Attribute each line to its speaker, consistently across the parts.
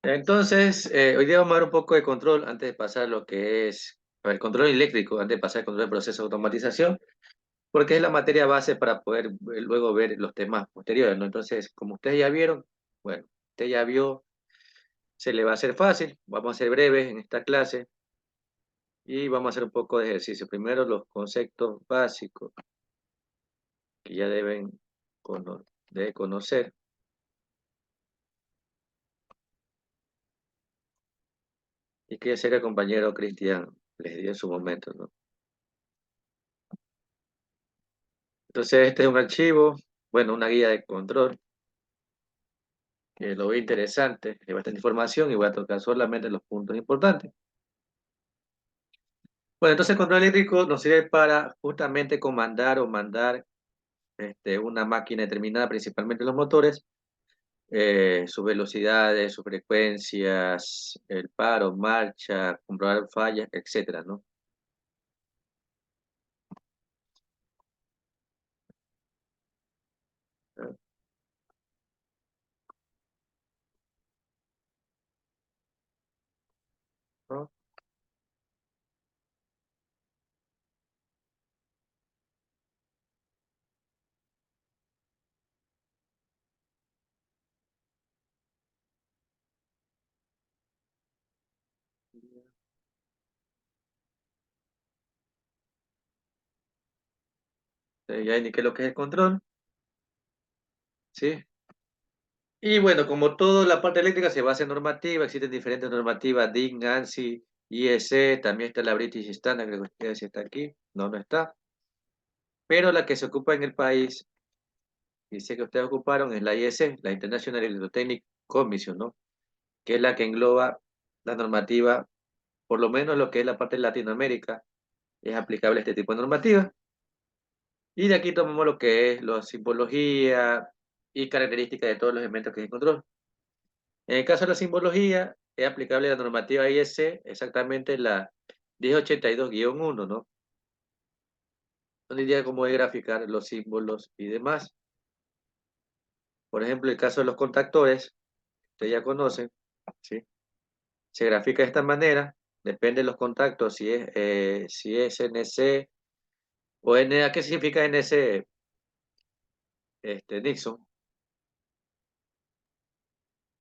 Speaker 1: Entonces, hoy día vamos a ver un poco de control antes de pasar lo que es el control eléctrico, antes de pasar al control de proceso de automatización, porque es la materia base para poder luego ver los temas posteriores, ¿no? Entonces, como ustedes ya vieron, bueno, usted ya vio, se le va a hacer fácil, vamos a ser breves en esta clase y vamos a hacer un poco de ejercicio. Primero, los conceptos básicos que ya deben de conocer y que ya sé que el compañero Cristian les dio en su momento, ¿no? Entonces, este es un archivo, bueno, una guía de control, que lo veo interesante, hay bastante información y voy a tocar solamente los puntos importantes. Bueno, entonces el control eléctrico nos sirve para justamente comandar o mandar una máquina determinada, principalmente los motores, sus velocidades, sus frecuencias, el paro, marcha, comprobar fallas, etcétera, ¿no? ¿No? Ya indiqué lo que es el control, ¿sí? Y bueno, como toda la parte eléctrica se basa en normativa, existen diferentes normativas, DIN, ANSI, IEC, también está la British Standard, creo que ustedes está aquí, no, no está. Pero la que se ocupa en el país, y sé que ustedes ocuparon, es la IEC, la International Electrotechnic Commission, ¿no? Que es la que engloba la normativa, por lo menos lo que es la parte de Latinoamérica, es aplicable a este tipo de normativa. Y de aquí tomamos lo que es la simbología y características de todos los elementos que se control. En el caso de la simbología, es aplicable la normativa IEC, exactamente la 1082-1, ¿no? Donde diría cómo es graficar los símbolos y demás. Por ejemplo, el caso de los contactores, ustedes ya conocen, ¿sí? Se grafica de esta manera, depende de los contactos, si es NC o NA. ¿Qué significa NC, Nixon?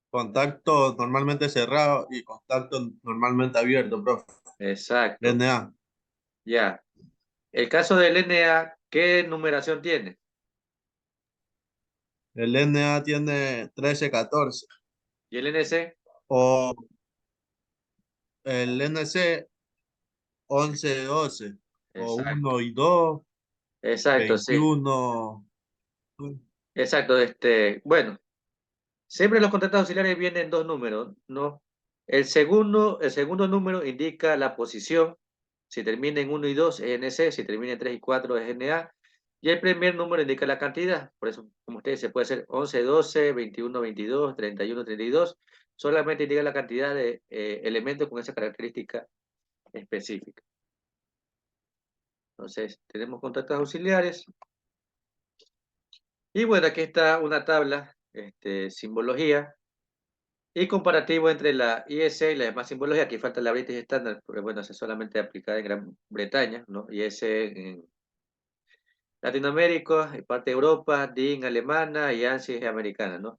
Speaker 2: Contacto normalmente cerrado y contacto normalmente abierto, profe.
Speaker 1: Exacto,
Speaker 2: NA.
Speaker 1: ya. El caso del NA, ¿qué numeración tiene?
Speaker 2: El NA tiene 1314.
Speaker 1: ¿Y el NC?
Speaker 2: O el NC 1112. O
Speaker 1: Exacto,
Speaker 2: 1 y 2,
Speaker 1: exacto, sí.
Speaker 2: 21.
Speaker 1: Exacto, bueno, siempre los contactos auxiliares vienen dos números, ¿no? El segundo número indica la posición, si termina en 1 y 2 es NC, si termina en 3 y 4 es NA, y el primer número indica la cantidad, por eso, como ustedes se puede hacer 11, 12, 21, 22, 31, 32, solamente indica la cantidad de elementos con esa característica específica. Entonces, tenemos contactos auxiliares, y bueno, aquí está una tabla, simbología, y comparativo entre la IS y la demás simbología. Aquí falta la British Standard, porque bueno, es solamente aplicada en Gran Bretaña, ¿no? IS en Latinoamérica, en parte de Europa, DIN alemana y ANSI es americana, ¿no?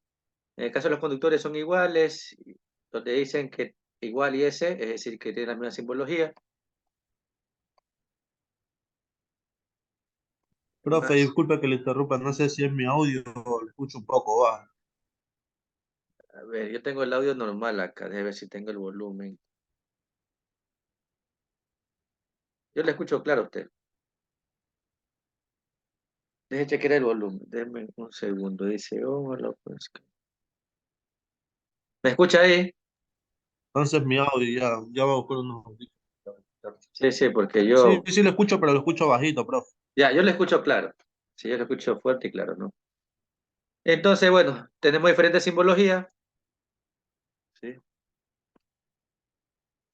Speaker 1: En el caso de los conductores son iguales, donde dicen que igual IS, es decir, que tienen la misma simbología. ¿Qué
Speaker 2: Profe,
Speaker 1: más?
Speaker 2: disculpe que le interrumpa, no sé si es mi audio o lo escucho un poco bajo.
Speaker 1: A ver, yo tengo el audio normal acá, déjame ver si tengo el volumen. Yo le escucho claro a usted. Deje chequear el volumen, déjeme un segundo. Dice, hola, pues. ¿Me escucha ahí?
Speaker 2: Entonces mi audio ya va a buscar unos audífonos.
Speaker 1: Sí, sí, porque
Speaker 2: Sí,
Speaker 1: yo,
Speaker 2: sí lo escucho, pero lo escucho bajito, profe.
Speaker 1: ya, yo le escucho claro. Sí, yo le escucho fuerte y claro, ¿no? Entonces, bueno, tenemos diferentes simbologías, ¿sí?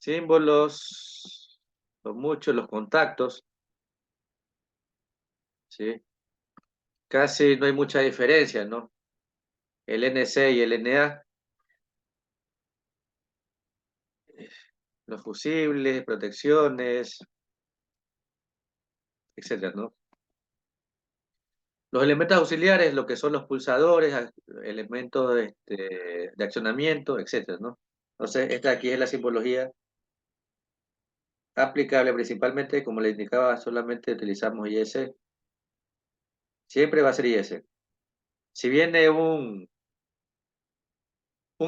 Speaker 1: Símbolos, son muchos, los contactos, ¿sí? Casi no hay mucha diferencia, ¿no? El NC y el NA. los fusibles, protecciones, etcétera, ¿no? Los elementos auxiliares, lo que son los pulsadores, elementos de accionamiento, etcétera, ¿no? Entonces, esta aquí es la simbología aplicable principalmente, como le indicaba, solamente utilizamos IS. Siempre va a ser IS. Si viene un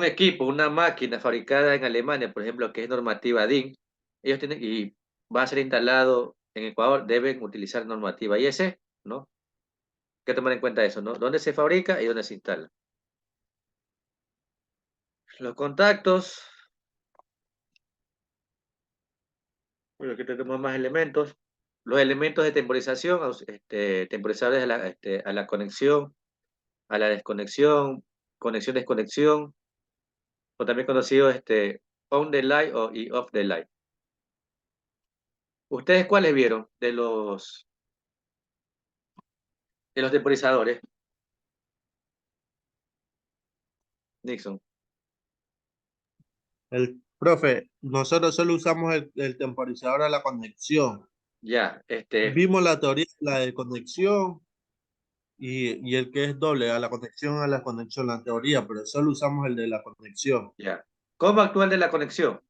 Speaker 1: equipo, una máquina fabricada en Alemania, por ejemplo, que es normativa DIN, ellos tienen, y va a ser instalado en Ecuador, deben utilizar normativa IS, ¿no? Hay que tomar en cuenta eso, ¿no? ¿Dónde se fabrica y dónde se instala? Los contactos, bueno, aquí tenemos más elementos. Los elementos de temporización, temporizadores a la conexión, a la desconexión, conexión-desconexión, o también conocido on the line y off the line. ¿Ustedes cuáles vieron de los temporizadores, Nixon?
Speaker 2: Profe, nosotros solo usamos el temporizador a la conexión.
Speaker 1: Ya,
Speaker 2: Vimos la teoría, la de conexión y el que es doble, a la conexión, la teoría, pero solo usamos el de la conexión.
Speaker 1: ya. ¿Cómo actúa el de la conexión?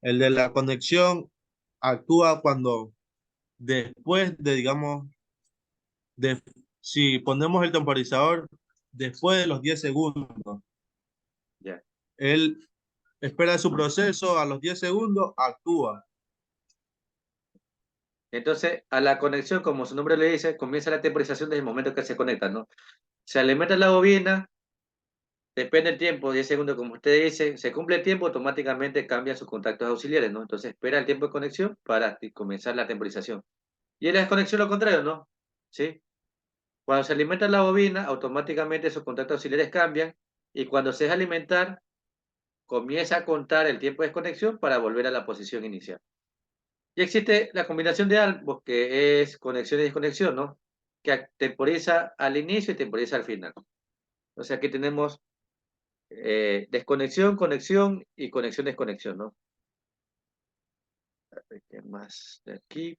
Speaker 2: El de la conexión actúa cuando después de, digamos, de, si ponemos el temporizador después de los 10 segundos,
Speaker 1: Ya.
Speaker 2: él espera su proceso, a los 10 segundos actúa.
Speaker 1: Entonces, a la conexión, como su nombre le dice, comienza la temporización desde el momento que se conecta, ¿no? Se alimenta la bobina, depende del tiempo, 10 segundos, como usted dice, se cumple el tiempo, automáticamente cambia sus contactos auxiliares, ¿no? Entonces, espera el tiempo de conexión para comenzar la temporización. Y en la desconexión lo contrario, ¿no? ¿Sí? Cuando se alimenta la bobina, automáticamente sus contactos auxiliares cambian y cuando se deja alimentar, comienza a contar el tiempo de desconexión para volver a la posición inicial. Y existe la combinación de ambos, que es conexión y desconexión, ¿no? Que temporiza al inicio y temporiza al final. O sea, aquí tenemos desconexión, conexión y conexión, desconexión, ¿no? A ver, ¿qué más de aquí?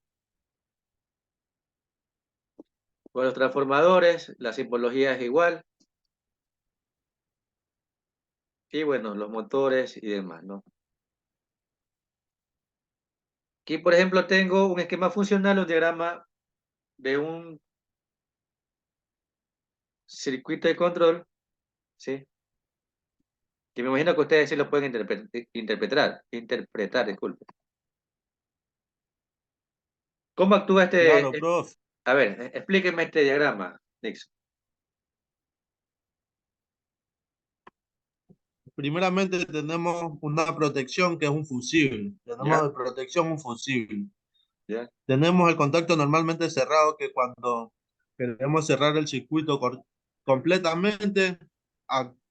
Speaker 1: Con los transformadores, la simbología es igual. Y bueno, los motores y demás, ¿no? Aquí, por ejemplo, tengo un esquema funcional, un diagrama de un circuito de control, ¿sí? Que me imagino que ustedes sí lo pueden interpretar, disculpe. ¿Cómo actúa
Speaker 2: Claro, profe.
Speaker 1: A ver, explíqueme este diagrama, Nixon.
Speaker 2: Primeramente tenemos una protección que es un fusible.
Speaker 1: ¿Ya?
Speaker 2: Tenemos de protección un fusible.
Speaker 1: ¿Ya?
Speaker 2: Tenemos el contacto normalmente cerrado que cuando queremos cerrar el circuito completamente,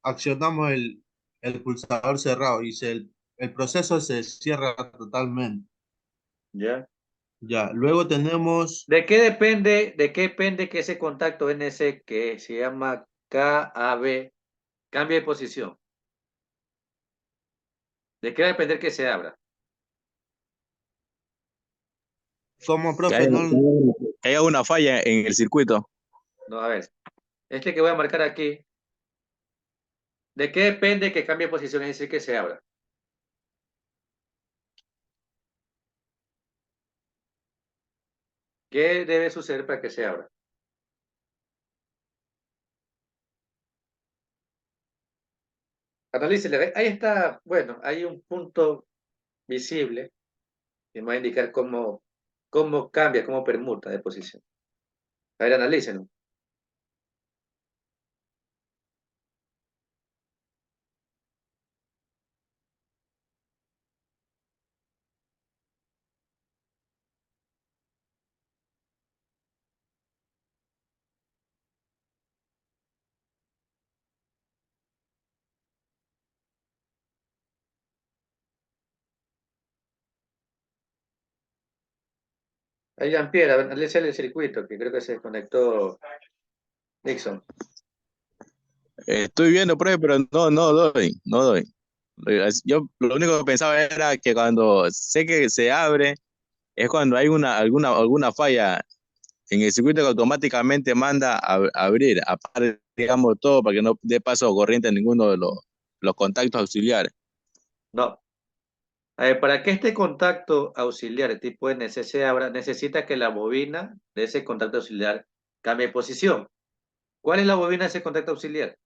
Speaker 2: accionamos el pulsador cerrado y el proceso se cierra totalmente.
Speaker 1: ¿Ya?
Speaker 2: Ya, luego tenemos,
Speaker 1: De qué depende que ese contacto NC que se llama KAB cambie de posición? ¿De qué va a depender que se abra?
Speaker 2: como
Speaker 3: Que
Speaker 2: profe,
Speaker 3: haya,
Speaker 2: no,
Speaker 3: que haya una falla en el circuito.
Speaker 1: No, a ver, este que voy a marcar aquí, ¿de qué depende que cambie de posición? Es decir, que se abra. ¿Qué debe suceder para que se abra? Analícele, ¿ve? Ahí está, bueno, hay un punto visible que me va a indicar cómo cambia, cómo permuta de posición. A ver, analícenlo. Ahí Jean-Pierre, a ver, analícele el circuito, que creo que se desconectó Nixon.
Speaker 3: Estoy viendo, profe, pero no doy. Yo lo único que pensaba era que cuando sé que se abre es cuando hay alguna falla en el circuito que automáticamente manda a abrir, apagar, digamos, todo para que no dé paso corriente a ninguno de los contactos auxiliares.
Speaker 1: No. A ver, para que este contacto auxiliar tipo NC se abra, necesita que la bobina de ese contacto auxiliar cambie de posición. ¿Cuál es la bobina de ese contacto auxiliar?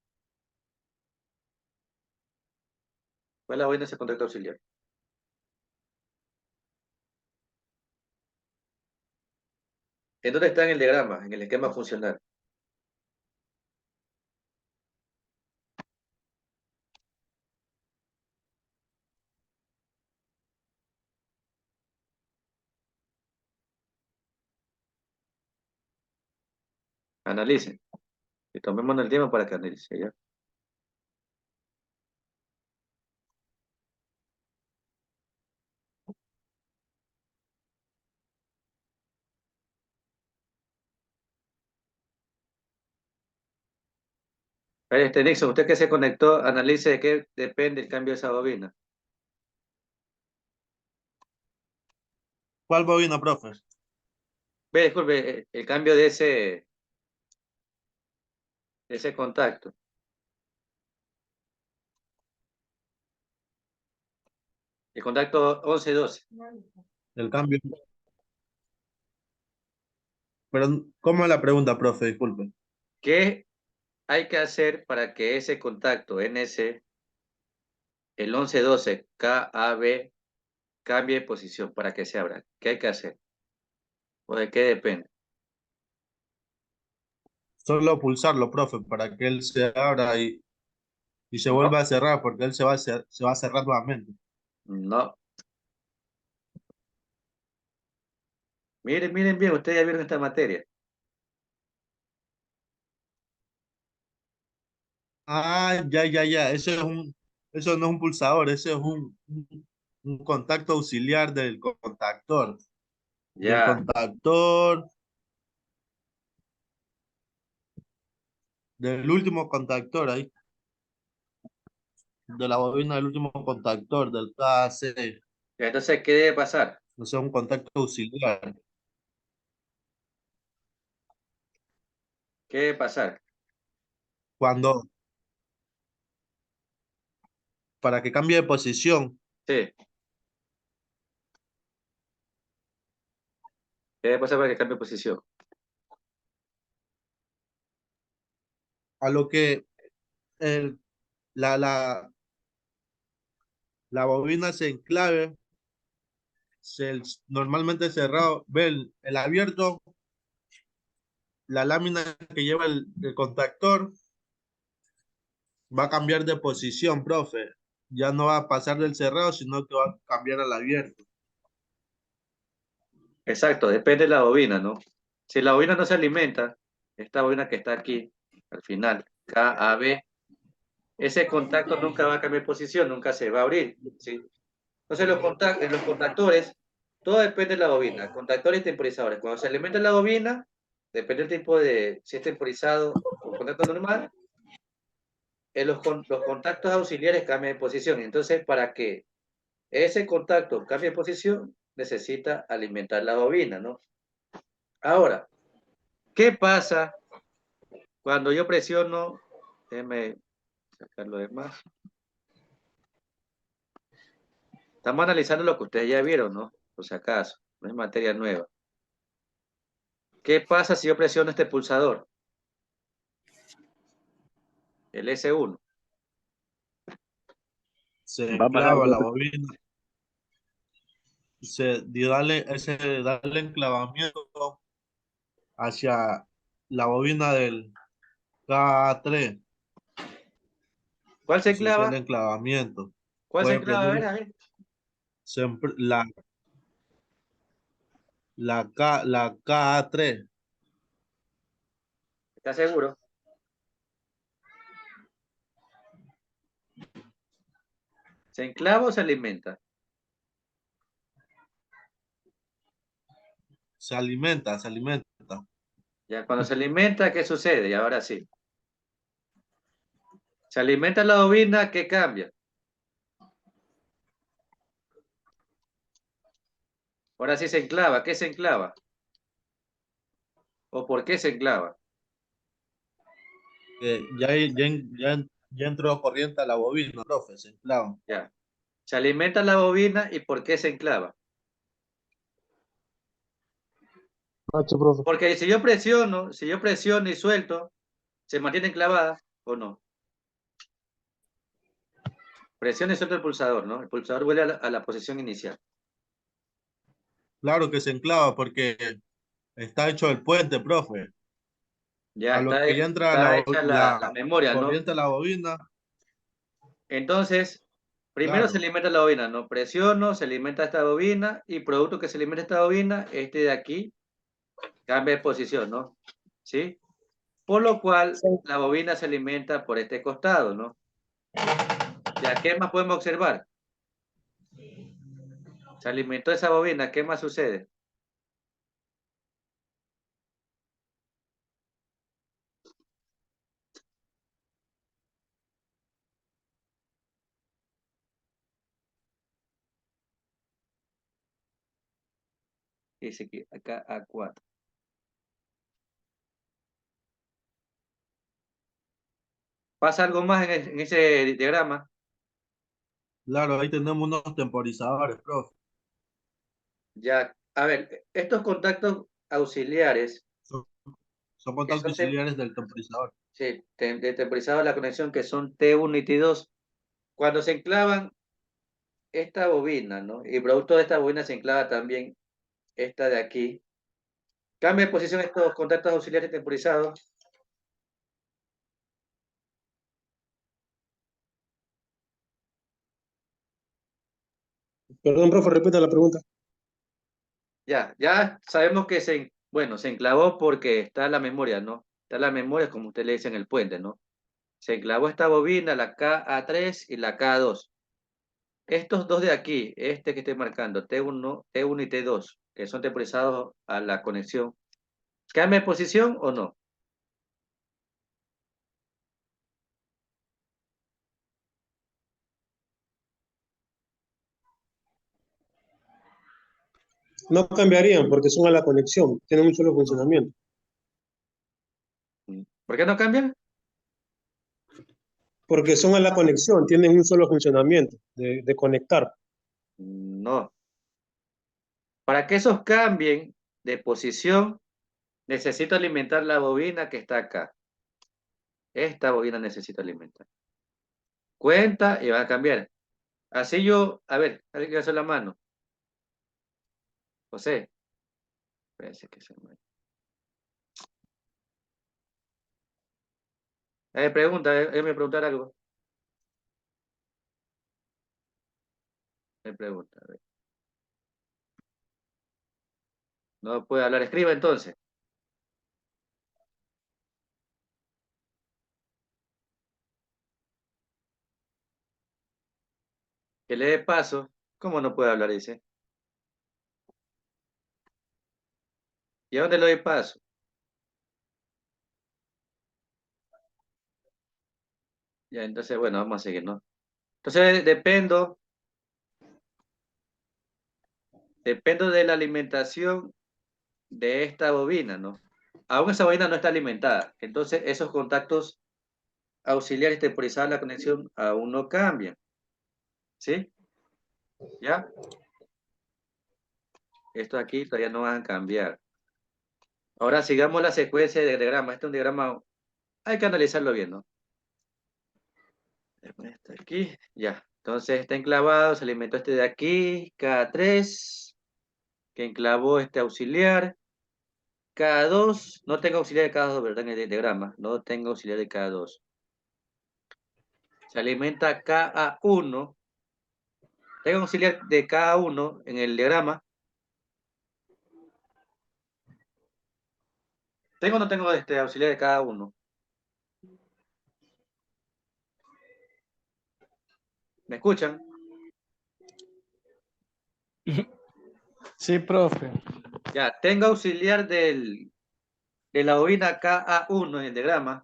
Speaker 1: ¿Cuál es la bobina de ese contacto auxiliar? ¿En dónde está en el diagrama, en el esquema funcional? Analicen. Y tomemos el tiempo para que analicen, ¿ya? A ver, Nixon, usted que se conectó, analice de qué depende el cambio de esa bobina.
Speaker 2: ¿Cuál bobina, profe?
Speaker 1: Ve, disculpe, el cambio de ese contacto. El contacto 11-12.
Speaker 2: El cambio. Pero, ¿cómo es la pregunta, profe? Disculpe.
Speaker 1: ¿Qué hay que hacer para que ese contacto NC, el 11-12 KAB, cambie de posición para que se abra? ¿Qué hay que hacer? ¿O de qué depende?
Speaker 2: Solo pulsarlo, profe, para que él se abra y se
Speaker 1: No,
Speaker 2: vuelva a cerrar, porque él se va a cerrar nuevamente.
Speaker 1: no. Miren, miren bien, ustedes ya vieron esta materia.
Speaker 2: Ah, ya, ya, ya. Eso no es un pulsador, ese es un contacto auxiliar del contactor. Del
Speaker 1: Ya,
Speaker 2: contactor, del último contactor ahí, de la bobina del último contactor, del KC.
Speaker 1: ya, entonces, ¿qué debe pasar?
Speaker 2: O sea, un contacto auxiliar.
Speaker 1: ¿Qué debe pasar?
Speaker 2: Cuando, para que cambie de posición,
Speaker 1: Sí, ¿qué debe pasar para que cambie de posición?
Speaker 2: a lo que el, la, la, la bobina se enclave, normalmente cerrado, ve el abierto, la lámina que lleva el contactor va a cambiar de posición, profe. Ya no va a pasar del cerrado, sino que va a cambiar al abierto.
Speaker 1: Exacto, depende de la bobina, ¿no? Si la bobina no se alimenta, esta bobina que está aquí, al final, KAB, ese contacto nunca va a cambiar de posición, nunca se va a abrir, ¿sí? Entonces, en los contactores, todo depende de la bobina, contactores y temporizadores. Cuando se alimenta la bobina, depende del tipo de, si es temporizado o contacto normal, los contactos auxiliares cambian de posición. Entonces, para que ese contacto cambie de posición, necesita alimentar la bobina, ¿no? Ahora, ¿qué pasa cuando yo presiono? Déjeme sacar lo demás. Estamos analizando lo que ustedes ya vieron, ¿no? Por si acaso, no es materia nueva. ¿Qué pasa si yo presiono este pulsador? El S1.
Speaker 2: Se
Speaker 3: Va a pasar,
Speaker 2: enclava la bobina, darle enclavamiento hacia la bobina del K3.
Speaker 1: ¿Cuál se
Speaker 2: Ese es el
Speaker 1: enclava?
Speaker 2: enclavamiento.
Speaker 1: ¿Cuál se
Speaker 2: Puede
Speaker 1: enclava?
Speaker 2: prender
Speaker 1: A ver.
Speaker 2: siempre la K3.
Speaker 1: ¿Estás seguro? ¿Se enclava o se alimenta?
Speaker 2: Se alimenta.
Speaker 1: Ya, cuando se alimenta, ¿qué sucede? Y ahora sí. Se alimenta la bobina, ¿qué cambia? Ahora sí se enclava. ¿Qué se enclava? ¿O por qué se enclava?
Speaker 2: Ya entró corriente a la bobina, profe, se enclava.
Speaker 1: Ya. Se alimenta la bobina y ¿por qué se enclava?
Speaker 4: Macho, profe.
Speaker 1: Porque si yo presiono y suelto, ¿se mantiene enclavada o no? Presiona y suelta el pulsador, ¿no? El pulsador vuelve a la posición inicial.
Speaker 2: Claro que se enclava porque está hecho el puente, profe.
Speaker 1: Ya
Speaker 2: A lo que ya entra
Speaker 1: está hecha la memoria, ¿no?
Speaker 2: corriente a la bobina,
Speaker 1: Entonces, primero se
Speaker 2: claro.
Speaker 1: alimenta la bobina, ¿no? Presiono, se alimenta esta bobina y producto que se alimenta esta bobina, este de aquí, cambia de posición, ¿no? ¿Sí? Por lo cual,
Speaker 4: Sí.
Speaker 1: la bobina se alimenta por este costado, ¿no? Ya, ¿qué más podemos observar? Se alimentó esa bobina, ¿qué más sucede? Dice aquí, acá A4. ¿Pasa algo más en ese diagrama?
Speaker 2: Claro, ahí tenemos unos temporizadores, profe.
Speaker 1: Ya, a ver, estos contactos auxiliares
Speaker 2: Son, son
Speaker 1: que
Speaker 2: contactos
Speaker 1: son
Speaker 2: auxiliares del temporizador.
Speaker 1: sí, de temporizado la conexión que son T1 y T2, cuando se enclavan esta bobina, ¿no? Y producto de esta bobina se enclava también esta de aquí. Cambia de posición estos contactos auxiliares temporizados.
Speaker 4: Perdón, profe, repita la pregunta.
Speaker 1: Ya sabemos que bueno, se enclavó porque está la memoria, ¿no? Está la memoria, como usted le dice en el puente, ¿no? Se enclavó esta bobina, la KA3 y la KA2. Estos dos de aquí, este que estoy marcando, T1 y T2, que son temporizados a la conexión, ¿cambia de posición o no?
Speaker 4: No cambiarían porque son a la conexión, tienen un solo
Speaker 2: No.
Speaker 4: funcionamiento.
Speaker 1: ¿Por qué no cambian?
Speaker 4: Porque son a la conexión, tienen un solo funcionamiento de conectar.
Speaker 1: No. Para que esos cambien de posición, necesito alimentar la bobina que está acá. Esta bobina necesito alimentar. Cuenta y va a cambiar. Así yo, a ver, alguien que hace la mano. José, parece que se me... pregunta, me preguntar algo. Me pregunta, a ver. No puede hablar, escriba entonces. Que le dé paso. ¿Cómo no puede hablar? Dice. ¿Y a dónde le doy paso? Ya, entonces, bueno, vamos a seguir, ¿no? Entonces, dependo de la alimentación de esta bobina, ¿no? Aún esa bobina no está alimentada. Entonces, esos contactos auxiliares temporizados de la conexión aún no cambian. ¿Sí? ¿Ya? Esto aquí todavía no van a cambiar. Ahora sigamos la secuencia de diagrama. Este es un diagrama, hay que analizarlo bien, ¿no? Está aquí, ya. Entonces está enclavado, se alimentó este de aquí, K3, que enclavó este auxiliar. K2, no tengo auxiliar de K2, ¿verdad? En el diagrama, no tengo auxiliar de K2. Se alimenta Ka1. Tengo auxiliar de Ka1 en el diagrama. ¿Tengo o no tengo este auxiliar de Ka1? ¿Me escuchan?
Speaker 5: Sí, profe.
Speaker 1: Ya, tengo auxiliar de la bobina Ka1 en el diagrama.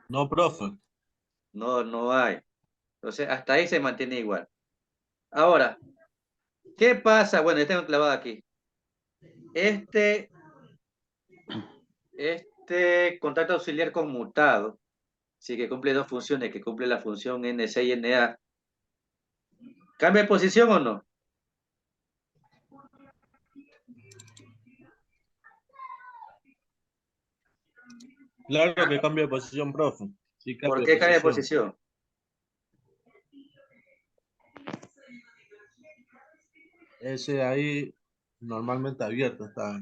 Speaker 2: No, profe.
Speaker 1: No, no hay. Entonces, hasta ahí se mantiene igual. Ahora, ¿qué pasa? Bueno, yo tengo clavado aquí. Este contacto auxiliar conmutado, sí que cumple dos funciones, que cumple la función NC y NA. ¿Cambia de posición o no?
Speaker 2: Claro que cambia de posición, profe. Sí,
Speaker 1: ¿Por
Speaker 2: cambia de
Speaker 1: qué cambia de
Speaker 2: posición.
Speaker 1: posición?
Speaker 2: Ese ahí normalmente abierto está.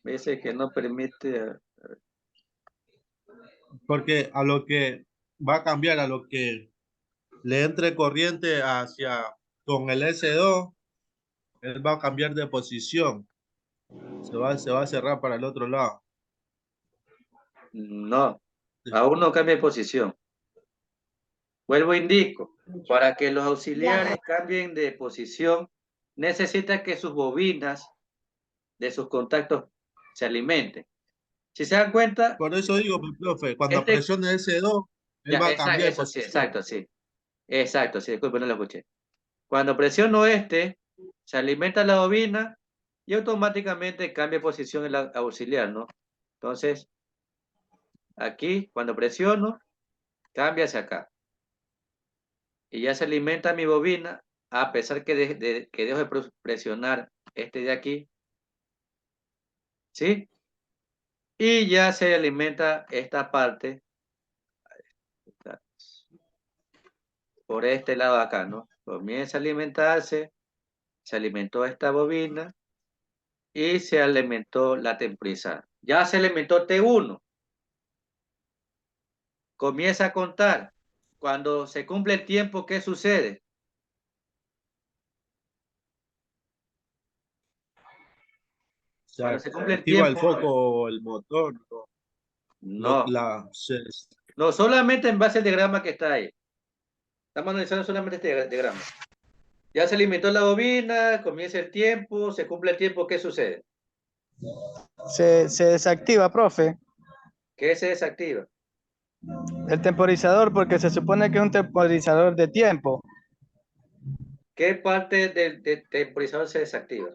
Speaker 1: Dice que no permite.
Speaker 2: Porque a lo que va a cambiar, a lo que le entre corriente hacia con el S2, él va a cambiar de posición. Se va a cerrar para el otro lado.
Speaker 1: No, aún no cambia de posición. Vuelvo indico, para que los auxiliares cambien de posición, necesita que sus bobinas de sus contactos se alimenten. Si se dan cuenta,
Speaker 2: Por eso digo, pues, profe, cuando
Speaker 1: este,
Speaker 2: presione S2,
Speaker 1: ya,
Speaker 2: él va a cambiar de
Speaker 1: eso sí,
Speaker 2: posición.
Speaker 1: exacto, sí, disculpe, no lo escuché. Cuando presiono se alimenta la bobina y automáticamente cambia de posición el auxiliar, ¿no? Entonces, aquí, cuando presiono, cambia hacia acá. Y ya se alimenta mi bobina, a pesar que, que dejo de presionar este de aquí, ¿sí? Y ya se alimenta esta parte por este lado de acá, ¿no? Comienza a alimentarse, se alimentó esta bobina y se alimentó la temporizada. Ya se alimentó T1. Comienza a contar. Cuando se cumple el tiempo, ¿qué sucede?
Speaker 2: Se
Speaker 1: Cuando se cumple el
Speaker 2: activa el
Speaker 1: tiempo,
Speaker 2: foco o el motor.
Speaker 1: no,
Speaker 2: Se,
Speaker 1: no, solamente en base al diagrama que está ahí. Estamos analizando solamente este diagrama. Ya se alimentó la bobina, comienza el tiempo, se cumple el tiempo, ¿qué sucede?
Speaker 5: Se desactiva, profe,
Speaker 1: ¿Qué se desactiva?
Speaker 5: el temporizador porque se supone que es un temporizador de tiempo.
Speaker 1: ¿Qué parte del temporizador se desactiva?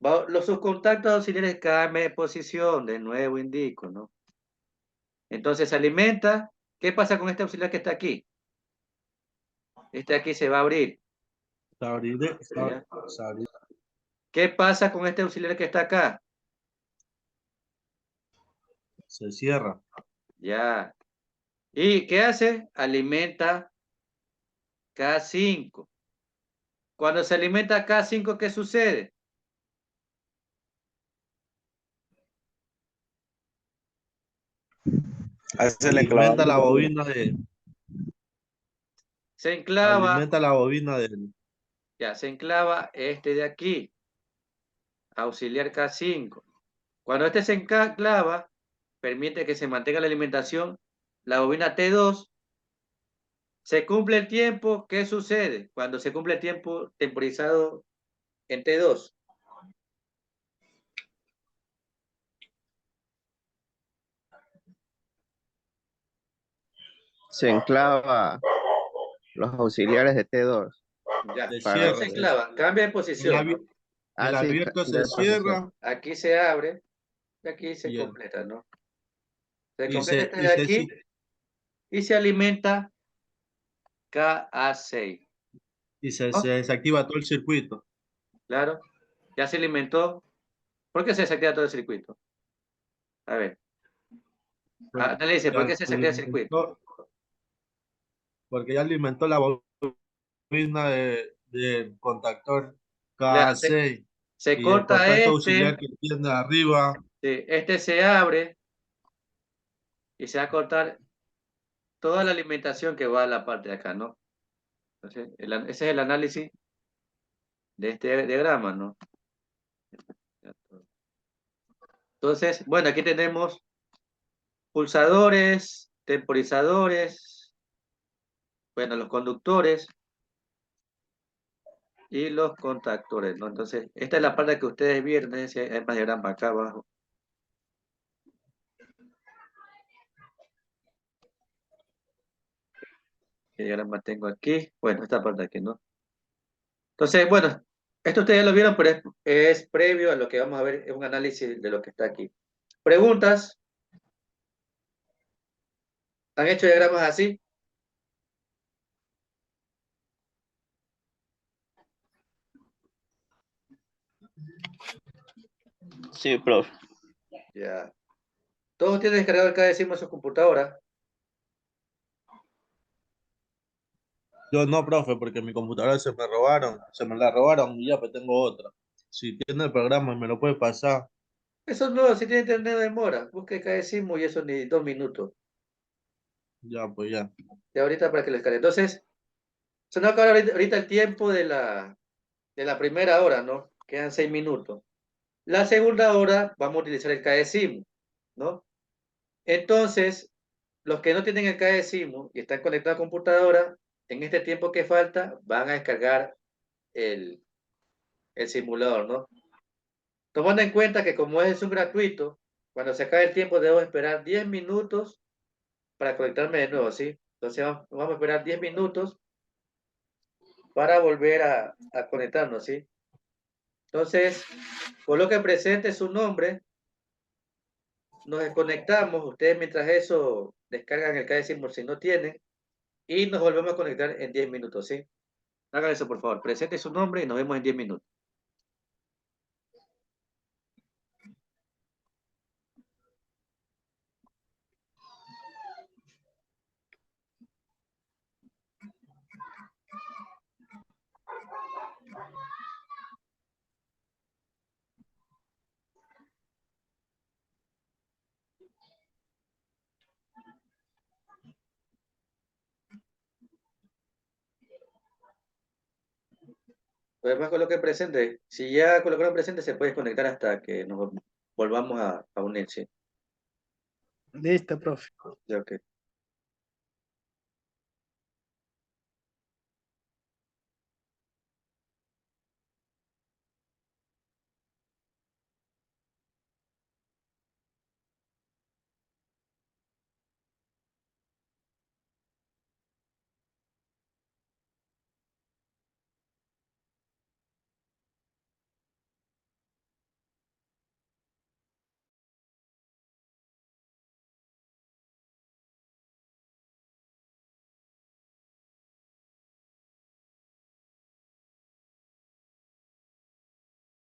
Speaker 1: Los subcontactos auxiliares cambian de posición, de nuevo indico, ¿no? Entonces se alimenta. ¿Qué pasa con este auxiliar que está aquí? Este aquí se va a abrir. ¿Ya? ¿Qué pasa con este auxiliar que está acá?
Speaker 2: se cierra.
Speaker 1: Ya. ¿Y qué hace? Alimenta K5. Cuando se alimenta K5, ¿qué sucede?
Speaker 3: Hace el
Speaker 2: Alimenta la
Speaker 3: enclavamiento.
Speaker 2: bobina de,
Speaker 1: Se enclava,
Speaker 2: alimenta la bobina del,
Speaker 1: ya, se enclava este de aquí, auxiliar K5. Cuando este se enclava, permite que se mantenga la alimentación, la bobina T2. Se cumple el tiempo, ¿qué sucede? Cuando se cumple el tiempo temporizado en T2.
Speaker 6: Se enclava los auxiliares de T2
Speaker 1: Ya,
Speaker 2: se
Speaker 1: no
Speaker 6: para
Speaker 1: se
Speaker 2: cierra.
Speaker 6: que...
Speaker 1: enclava, cambia de
Speaker 2: El,
Speaker 1: posición, ¿no?
Speaker 2: el
Speaker 6: sí,
Speaker 2: abierto
Speaker 6: cambia
Speaker 2: se
Speaker 6: de posición.
Speaker 2: cierra
Speaker 1: Aquí se abre y aquí se
Speaker 2: y,
Speaker 1: completa, ¿no? Se
Speaker 2: y
Speaker 1: completa
Speaker 2: se,
Speaker 1: este
Speaker 2: y
Speaker 1: de
Speaker 2: se,
Speaker 1: aquí y se alimenta Ka6,
Speaker 2: se
Speaker 1: ¿no?
Speaker 2: desactiva todo el circuito.
Speaker 1: Claro, ya se alimentó. ¿Por qué se desactiva todo el circuito? A ver, analice, ¿por qué
Speaker 2: Ya
Speaker 1: se desactiva el circuito?
Speaker 2: alimentó, porque ya alimentó la bobina del contactor
Speaker 1: Claro,
Speaker 2: K6
Speaker 1: se
Speaker 2: y el
Speaker 1: corta
Speaker 2: contacto auxiliar que tiene arriba.
Speaker 1: este se abre y se va a cortar toda la alimentación que va a la parte de acá, ¿no? Entonces, ese es el análisis de este diagrama, ¿no? Entonces, bueno, aquí tenemos pulsadores, temporizadores, bueno, los conductores. y los contactores, ¿no? Entonces, esta es la parte que ustedes vieron, es decir, hay más diagrama acá abajo. ¿Qué diagrama tengo aquí? Bueno, esta parte aquí, ¿no? Entonces, bueno, esto ustedes ya lo vieron, pero es previo a lo que vamos a ver, es un análisis de lo que está aquí. ¿Preguntas? ¿Han hecho diagramas así?
Speaker 6: Sí, profe.
Speaker 1: Ya. ¿Todos tienen descargado el KDCIMO en su computadora?
Speaker 2: Yo no, profe, porque mi computadora se me la robaron y ya pues tengo otra. Si tiene el programa y me lo puede pasar,
Speaker 1: Eso no, si tiene internet de demora. Busque KDCIMO y eso ni 2 minutos.
Speaker 2: ya pues ya.
Speaker 1: Y ahorita para que lo descargue. Entonces, se nos acaba ahorita el tiempo de la primera hora, ¿no? Quedan 6 minutos. La segunda hora vamos a utilizar el KDCIMO, ¿no? Entonces, los que no tienen el KDCIMO y están conectados a computadora, en este tiempo que falta, van a descargar el, el simulador, ¿no? Tomando en cuenta que como es un gratuito, cuando se acabe el tiempo debo esperar 10 minutos para conectarme de nuevo, ¿sí? Entonces vamos a esperar 10 minutos para volver a conectarnos, ¿sí? Entonces, coloque presente su nombre, nos desconectamos, ustedes mientras eso descargan el KDCIMO si no tienen, y nos volvemos a conectar en 10 minutos, ¿sí? Hagan eso, por favor. Presente su nombre y nos vemos en 10 minutos. Además, coloque presente. Si ya colocaron presente, se puede conectar hasta que nos volvamos a unir, ¿sí?
Speaker 5: Listo, profe.
Speaker 1: Ya, ok.